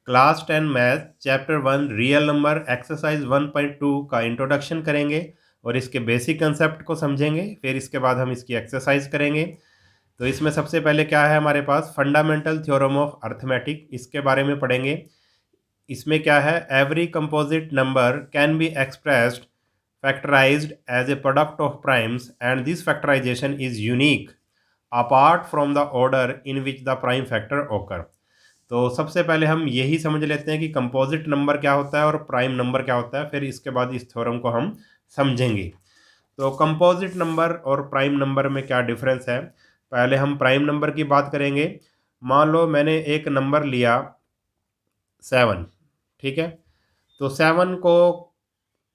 Class 10 math chapter 1 real number exercise 1.2 का introduction करेंगे और इसके बेसिक कंसेप्ट को समझेंगे। फिर इसके बाद हम इसकी एक्सरसाइज करेंगे। तो इसमें सबसे पहले क्या है हमारे पास, फंडामेंटल थ्योरम ऑफ अर्थमेटिक, इसके बारे में पढ़ेंगे। इसमें क्या है, every composite number can be expressed factorised as a product of primes and this factorisation is unique apart from the order in which the prime factor occur. तो सबसे पहले हम यही समझ लेते हैं कि कंपोजिट नंबर क्या होता है और प्राइम नंबर क्या होता है, फिर इसके बाद इस थ्योरम को हम समझेंगे। तो कंपोजिट नंबर और प्राइम नंबर में क्या डिफरेंस है, पहले हम प्राइम नंबर की बात करेंगे। मान लो मैंने एक नंबर लिया 7, ठीक है। तो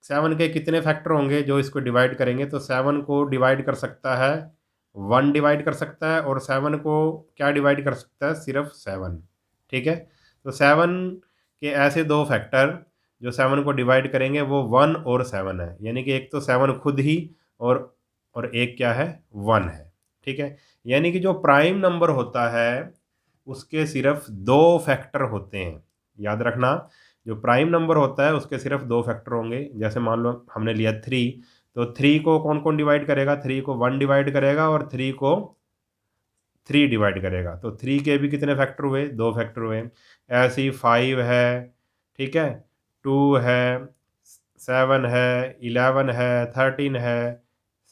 7 के कितने फैक्टर होंगे जो इसको डिवाइड करेंगे, तो 7 को डिवाइड कर सकता है 1, डिवाइड कर सकता है, और 7 को क्या डिवाइड कर सकता है, सिर्फ 7, ठीक है। तो 7 के ऐसे दो फैक्टर जो 7 को डिवाइड करेंगे वो 1 और 7 है, यानी कि एक तो 7 खुद ही और एक क्या है, 1 है, ठीक है। यानी कि जो प्राइम नंबर होता है उसके सिर्फ दो फैक्टर होते हैं, याद रखना। जो प्राइम नंबर होता है उसके सिर्फ दो फैक्टर होंगे। जैसे मान लो हमने लिया 3, तो 3 को कौन कौन डिवाइड करेगा, 3 को 1 डिवाइड करेगा और 3 को 3 डिवाइड करेगा। तो 3 के भी कितने फैक्टर हुए, दो फैक्टर हुए। ऐसे ही 5 है, ठीक है, 2 है, 7 है, 11 है, 13 है,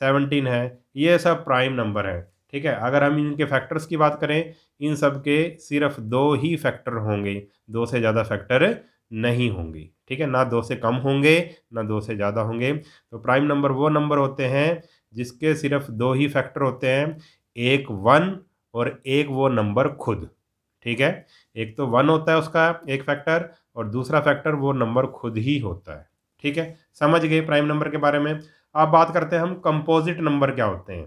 17 है, ये सब प्राइम नंबर है, ठीक है। अगर हम इनके फैक्टर्स की बात करें, इन सब के सिर्फ दो ही फैक्टर होंगे, दो से ज़्यादा फैक्टर नहीं होंगे, ठीक है। ना दो से कम होंगे ना दो से ज़्यादा होंगे। तो प्राइम नंबर वो नंबर होते हैं जिसके सिर्फ दो ही फैक्टर होते हैं, एक 1 और एक वो नंबर खुद, ठीक है। एक तो 1 होता है उसका एक फैक्टर और दूसरा फैक्टर वो नंबर खुद ही होता है, ठीक है। समझ गए प्राइम नंबर के बारे में। अब बात करते हैं हम कंपोजिट नंबर क्या होते हैं।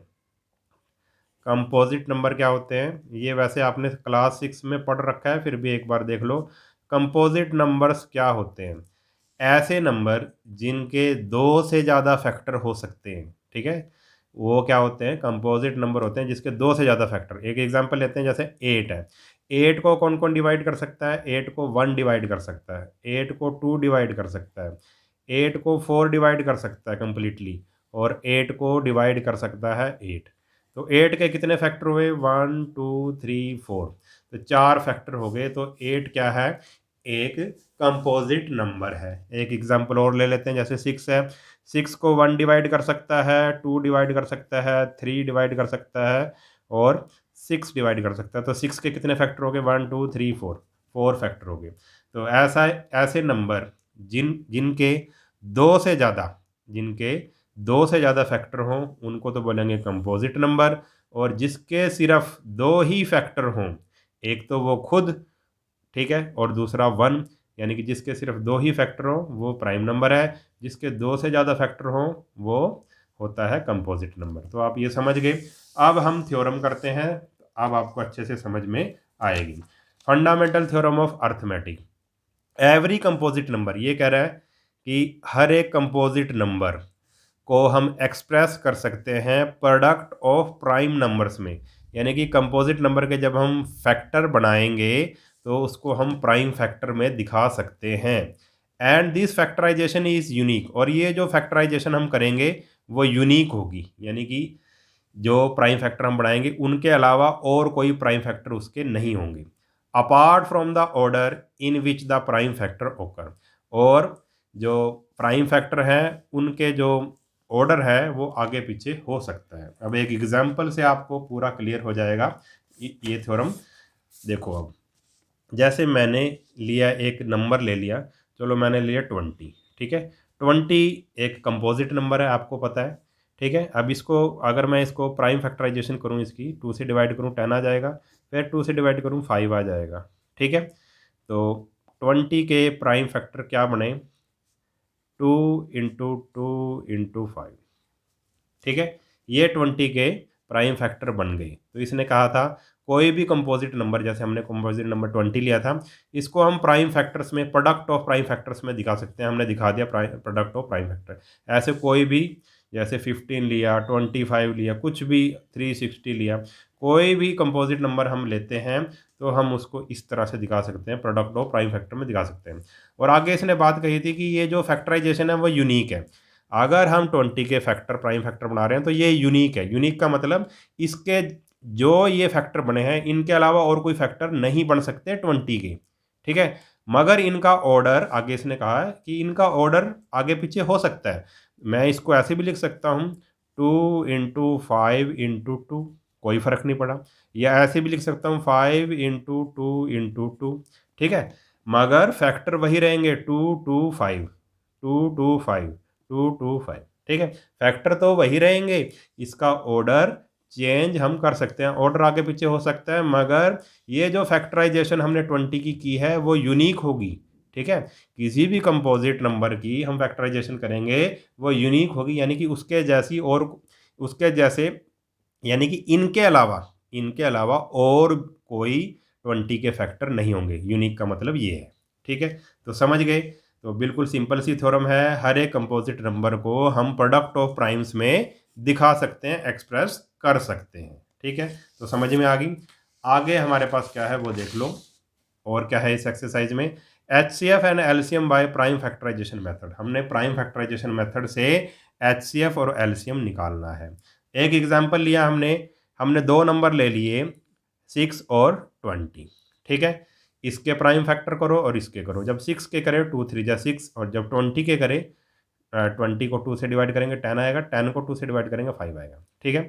कंपोजिट नंबर क्या होते हैं, ये वैसे आपने क्लास 6 में पढ़ रखा है, फिर भी एक बार देख लो। कंपोजिट नंबर्स क्या होते हैं, ऐसे नंबर जिनके दो से ज़्यादा फैक्टर हो सकते हैं, ठीक है, वो क्या होते हैं, कंपोजिट नंबर होते हैं जिसके दो से ज़्यादा फैक्टर। एक एग्जांपल लेते हैं, जैसे 8 है। 8 को कौन कौन डिवाइड कर सकता है, 8 को 1 डिवाइड कर सकता है, 8 को 2 डिवाइड कर सकता है, 8 को 4 डिवाइड कर सकता है कम्प्लीटली, और 8 को डिवाइड कर सकता है 8। तो 8 के कितने फैक्टर हुए, 1 2 3 4, तो 4 फैक्टर हो गए। तो 8 क्या है, एक कंपोजिट नंबर है। एक एग्जांपल और ले लेते हैं, जैसे 6 है। 6 को 1 डिवाइड कर सकता है, 2 डिवाइड कर सकता है, 3 डिवाइड कर सकता है और 6 डिवाइड कर सकता है। तो 6 के कितने फैक्टर हो गए, 1 2 3 4, 4 फैक्टर हो गए। तो ऐसे नंबर जिनके दो से ज़्यादा जिनके दो से ज़्यादा फैक्टर हों उनको तो बोलेंगे कंपोजिट नंबर, और जिसके सिर्फ दो ही फैक्टर हों, एक तो वो खुद, ठीक है, और दूसरा 1, यानी कि जिसके सिर्फ दो ही फैक्टर हों वो प्राइम नंबर है, जिसके दो से ज़्यादा फैक्टर हों वो होता है कंपोजिट नंबर। तो आप ये समझ गए। अब हम थ्योरम करते हैं, अब आपको अच्छे से समझ में आएगी। Fundamental theorem of arithmetic, every composite number, ये कह रहा है कि हर एक कंपोजिट नंबर को हम एक्सप्रेस कर सकते हैं प्रोडक्ट ऑफ प्राइम नंबर्स में। यानी कि कंपोजिट नंबर के जब हम फैक्टर बनाएंगे तो उसको हम प्राइम फैक्टर में दिखा सकते हैं। And this factorisation is unique, और ये जो फैक्टराइजेशन हम करेंगे वो यूनिक होगी, यानी कि जो प्राइम फैक्टर हम बनाएंगे उनके अलावा और कोई प्राइम फैक्टर उसके नहीं होंगे, apart from the order in which the prime factor ओकर। और जो प्राइम फैक्टर है उनके जो ऑर्डर है वो आगे पीछे हो सकता है। अब एक एग्जांपल से आपको पूरा क्लियर हो जाएगा ये थ्योरम। देखो, अब जैसे मैंने लिया, एक नंबर ले लिया, चलो मैंने लिया 20, ठीक है। 20 एक कंपोजिट नंबर है, आपको पता है, ठीक है। अब इसको अगर मैं इसको प्राइम फैक्टराइजेशन करूँ, इसकी 2 से डिवाइड करूँ 10 आ जाएगा, फिर 2 से डिवाइड करूँ 5 आ जाएगा, ठीक है। तो 20 के प्राइम फैक्टर क्या बने, 2 इंटू 2 इंटू 5, ठीक है। ये 20 के प्राइम फैक्टर बन गई। तो इसने कहा था कोई भी कंपोजिट नंबर, जैसे हमने कंपोजिट नंबर 20 लिया था, इसको हम प्राइम फैक्टर्स में, प्रोडक्ट ऑफ प्राइम फैक्टर्स में दिखा सकते हैं। हमने दिखा दिया प्रोडक्ट ऑफ प्राइम फैक्टर। ऐसे कोई भी, जैसे 15 लिया, 25 लिया, कुछ भी, 360 लिया, कोई भी कंपोजिट नंबर हम लेते हैं तो हम उसको इस तरह से दिखा सकते हैं, प्रोडक्ट ऑफ प्राइम फैक्टर में दिखा सकते हैं। और आगे इसने बात कही थी कि ये जो फैक्टराइजेशन है वो यूनिक है। अगर हम 20 के फैक्टर प्राइम फैक्टर बना रहे हैं तो ये यूनिक है। यूनिक का मतलब इसके जो ये फैक्टर बने हैं इनके अलावा और कोई फैक्टर नहीं बन सकते 20 के, ठीक है। मगर इनका ऑर्डर, आगे इसने कहा है कि इनका ऑर्डर आगे पीछे हो सकता है। मैं इसको ऐसे भी लिख सकता हूँ 2 × 5 × 2, कोई फर्क नहीं पड़ा। या ऐसे भी लिख सकता हूँ 5 × 2 × 2, ठीक है। मगर फैक्टर वही रहेंगे 2 2 5, 2 2 5, 2 2 5, ठीक है। फैक्टर तो वही रहेंगे, इसका ऑर्डर चेंज हम कर सकते हैं, ऑर्डर आगे पीछे हो सकता है, मगर ये जो फैक्टराइजेशन हमने 20 की है वो यूनिक होगी, ठीक है। किसी भी कंपोजिट नंबर की हम फैक्टराइजेशन करेंगे वो यूनिक होगी, यानी कि उसके जैसी और उसके जैसे, यानी कि इनके अलावा और कोई 20 के फैक्टर नहीं होंगे। यूनिक का मतलब ये है, ठीक है। तो समझ गए। तो बिल्कुल सिंपल सी थ्योरम है, हर एक कंपोजिट नंबर को हम प्रोडक्ट ऑफ प्राइम्स में दिखा सकते हैं, एक्सप्रेस कर सकते हैं, ठीक है। तो समझ में आ गई। आगे हमारे पास क्या है वो देख लो। और क्या है इस एक्सरसाइज में, HCF and LCM by prime factorisation method. हमने प्राइम फैक्टराइजेशन मेथड से HCF और LCM निकालना है। एक एग्जांपल लिया हमने दो नंबर ले लिए 6 और 20, ठीक है। इसके प्राइम फैक्टर करो और इसके करो। जब 6 के करें 2 3 जा 6, और जब 20 के करें 20 को 2 से डिवाइड करेंगे 10 आएगा, 10 को 2 से डिवाइड करेंगे 5 आएगा, ठीक है।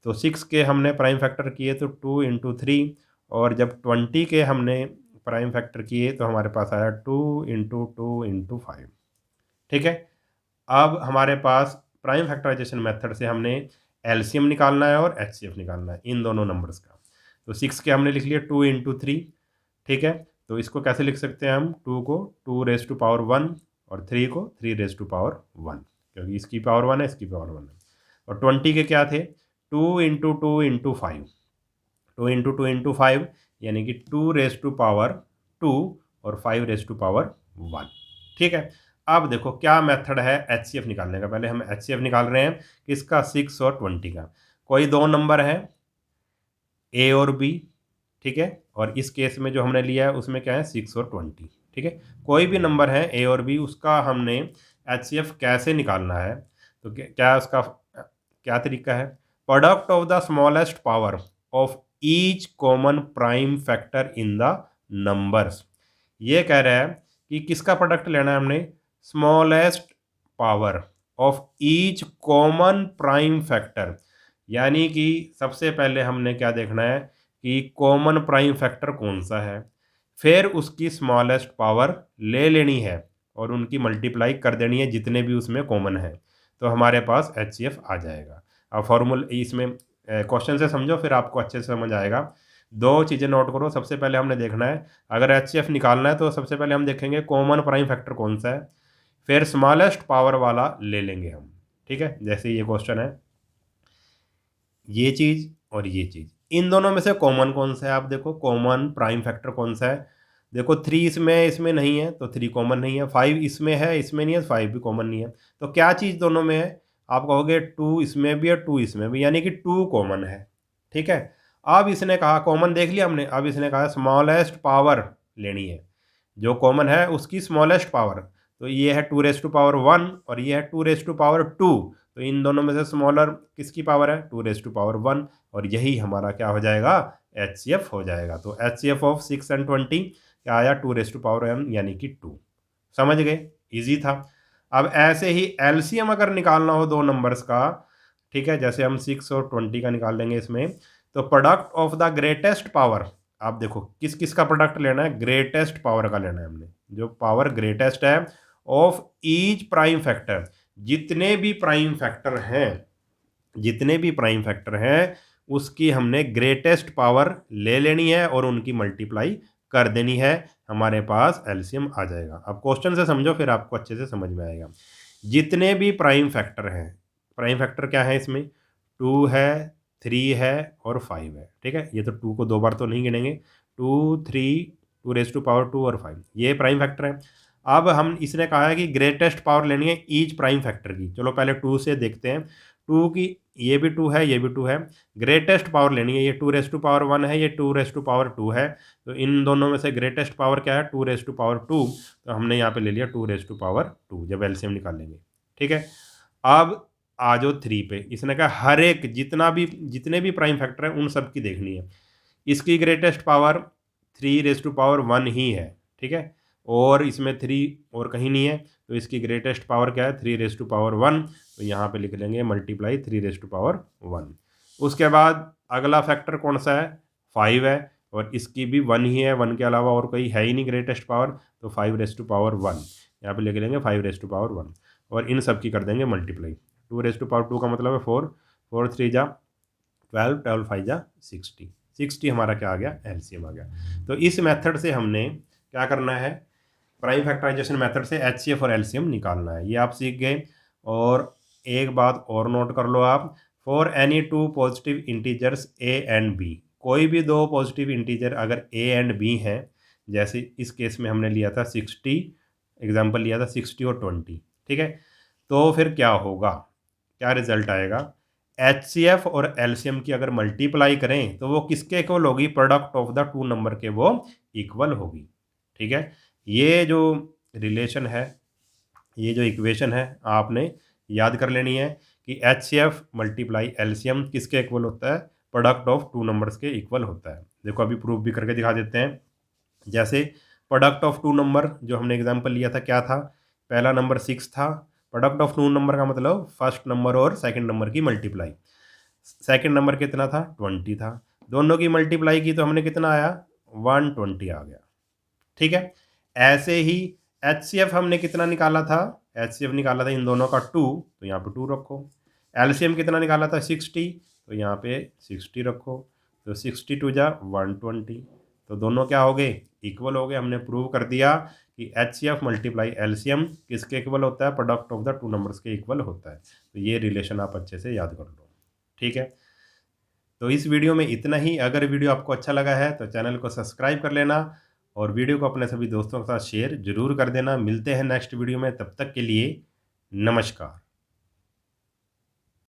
तो 6 के हमने प्राइम फैक्टर किए तो 2 × 3, और जब 20 के हमने प्राइम फैक्टर किए तो हमारे पास आया 2 × 2 × 5, ठीक है। अब हमारे पास प्राइम फैक्टराइजेशन मेथड से हमने LCM निकालना है और HCF निकालना है इन दोनों नंबर्स का। तो 6 के हमने लिख लिया 2 × 3, ठीक है। तो इसको कैसे लिख सकते हैं हम, 2 को 2⁻1 और 3 को 3⁻1, क्योंकि इसकी पावर 1 है, इसकी पावर 1 है। और 20 के क्या थे, 2 × 2 × 5, 2 × 2 × 5 यानी कि 2⁻2 और 5⁻1, ठीक है। अब देखो क्या मेथड है HCF निकालने का। पहले हम HCF निकाल रहे हैं किसका, 6 और 20 का। कोई दो नंबर है A और B, ठीक है। और इस केस में जो हमने लिया है उसमें क्या है, 6 और 20, ठीक है। कोई भी नंबर है A और B, उसका हमने HCF कैसे निकालना है। तो क्या उसका क्या तरीका है, product of the smallest power of each common prime factor in the numbers. ये कह रहा है कि किसका प्रोडक्ट लेना है हमने, smallest power of each common prime factor. यानी कि सबसे पहले हमने क्या देखना है कि कॉमन प्राइम फैक्टर कौन सा है, फिर उसकी स्मॉलेस्ट पावर ले लेनी है और उनकी मल्टीप्लाई कर देनी है जितने भी उसमें कॉमन है, तो हमारे पास HCF आ जाएगा। अब फॉर्मूल इसमें क्वेश्चन से समझो फिर आपको अच्छे से समझ आएगा। दो चीज़ें नोट करो। सबसे पहले हमने देखना है, अगर HCF निकालना है तो सबसे पहले हम देखेंगे कॉमन प्राइम फैक्टर कौन सा है, फिर स्मॉलेस्ट पावर वाला ले लेंगे हम, ठीक है। जैसे ये क्वेश्चन है, ये चीज़ और ये चीज़, इन दोनों में से कॉमन कौन सा है, आप देखो कॉमन प्राइम फैक्टर कौन सा है। देखो 3 इसमें नहीं है तो 3 कॉमन नहीं है, 5 इसमें है, इसमें नहीं है, 5 भी कॉमन नहीं है। तो क्या चीज़ दोनों में है, आप कहोगे 2 इसमें भी है 2 इसमें भी, यानी कि 2 कॉमन है, ठीक है। अब इसने कहा कॉमन देख लिया हमने, अब इसने कहा स्मॉलेस्ट पावर लेनी है, जो कॉमन है उसकी स्मॉलेस्ट पावर। तो ये है 2⁻1 और ये है 2⁻2, तो इन दोनों में से स्मॉलर किसकी पावर है, 2⁻1, और यही हमारा क्या हो जाएगा, HCF हो जाएगा। तो HCF ऑफ 6 एंड 20 क्या आया, 2⁻n यानी कि 2। समझ गए, इजी था। अब ऐसे ही LCM अगर निकालना हो दो नंबर्स का, ठीक है, जैसे हम 6 और 20 का निकाल लेंगे इसमें, तो product of the greatest power, आप देखो किस किस का प्रोडक्ट लेना है, ग्रेटेस्ट पावर का लेना है हमने, जो पावर ग्रेटेस्ट है ऑफ ईच प्राइम फैक्टर, जितने भी प्राइम फैक्टर हैं, जितने भी प्राइम फैक्टर हैं उसकी हमने ग्रेटेस्ट पावर ले लेनी है और उनकी मल्टीप्लाई कर देनी है, हमारे पास LCM आ जाएगा। अब क्वेश्चन से समझो फिर आपको अच्छे से समझ में आएगा। जितने भी प्राइम फैक्टर हैं, प्राइम फैक्टर क्या है इसमें, 2 है, 3 है और 5 है, ठीक है। ये तो 2 को दो बार तो नहीं गिनेंगे, 2 3 2⁻2 और 5 ये प्राइम फैक्टर है। अब हम इसने कहा है कि ग्रेटेस्ट पावर लेनी है ईच प्राइम फैक्टर की। चलो पहले 2 से देखते हैं, टू की ये भी टू है, ये भी टू है, ग्रेटेस्ट पावर लेनी है, ये 2⁻1 है, ये 2⁻2 है, तो इन दोनों में से ग्रेटेस्ट पावर क्या है 2⁻2, तो हमने यहाँ पे ले लिया 2⁻2 जब एलसीएम निकालेंगे। ठीक है, अब आ जाओ 3 पे, इसने कहा हर एक जितने भी प्राइम फैक्टर हैं उन सब की देखनी है। इसकी ग्रेटेस्ट पावर 3⁻1 ही है, ठीक है, और इसमें 3 और कहीं नहीं है, तो इसकी ग्रेटेस्ट पावर क्या है 3⁻1, तो यहाँ पे लिख लेंगे मल्टीप्लाई 3⁻1। उसके बाद अगला फैक्टर कौन सा है 5 है, और इसकी भी 1 ही है, 1 के अलावा और कोई है ही नहीं ग्रेटेस्ट पावर, तो 5⁻1 यहाँ पे लिख लेंगे 5⁻1, और इन सब की कर देंगे मल्टीप्लाई। 2⁻2 का मतलब है 4, 4 3 जा 12, 12 5 जा 60, 60 हमारा क्या आ गया एलसीएम आ गया। तो इस मेथड से हमने क्या करना है, प्राइम फैक्टराइजेशन मेथड से एचसीएफ और एलसीएम निकालना है, ये आप सीख गए। और एक बात और नोट कर लो आप, for any two positive integers a and b, कोई भी दो पॉजिटिव इंटीजर अगर ए एंड बी हैं, जैसे इस केस में हमने लिया था 60, एग्जाम्पल लिया था 60 और 20, ठीक है, तो फिर क्या होगा, क्या रिजल्ट आएगा, एचसीएफ और एलसीएम की अगर मल्टीप्लाई करें तो वो किसके इक्वल होगी, product of the two number के वो इक्वल होगी। ठीक है, ये जो रिलेशन है, ये जो इक्वेशन है आपने याद कर लेनी है कि एचसीएफ मल्टीप्लाई एलसीएम किसके इक्वल होता है, प्रोडक्ट ऑफ टू नंबर्स के इक्वल होता है। देखो अभी प्रूफ भी करके दिखा देते हैं। जैसे प्रोडक्ट ऑफ टू नंबर जो हमने एग्जांपल लिया था क्या था, पहला नंबर 6 था, प्रोडक्ट ऑफ टू नंबर का मतलब फर्स्ट नंबर और सेकंड नंबर की मल्टीप्लाई, सेकंड नंबर कितना था 20 था, दोनों की मल्टीप्लाई की तो हमने कितना आया 120 आ गया। ठीक है, ऐसे ही एचसीएफ हमने कितना निकाला था, एचसीएफ निकाला था इन दोनों का 2, तो यहाँ पे 2 रखो। एलसीएम कितना निकाला था 60, तो यहाँ पे 60 रखो, तो 62 जा 120, तो दोनों क्या हो गए इक्वल हो गए। हमने प्रूव कर दिया कि एचसीएफ मल्टीप्लाई एलसीएम किसके इक्वल होता है, product of the two numbers के इक्वल होता है। तो ये रिलेशन आप अच्छे से याद कर लो। ठीक है, तो इस वीडियो में इतना ही। अगर वीडियो आपको अच्छा लगा है तो चैनल को सब्सक्राइब कर लेना और वीडियो को अपने सभी दोस्तों के साथ शेयर जरूर कर देना। मिलते हैं नेक्स्ट वीडियो में, तब तक के लिए नमस्कार।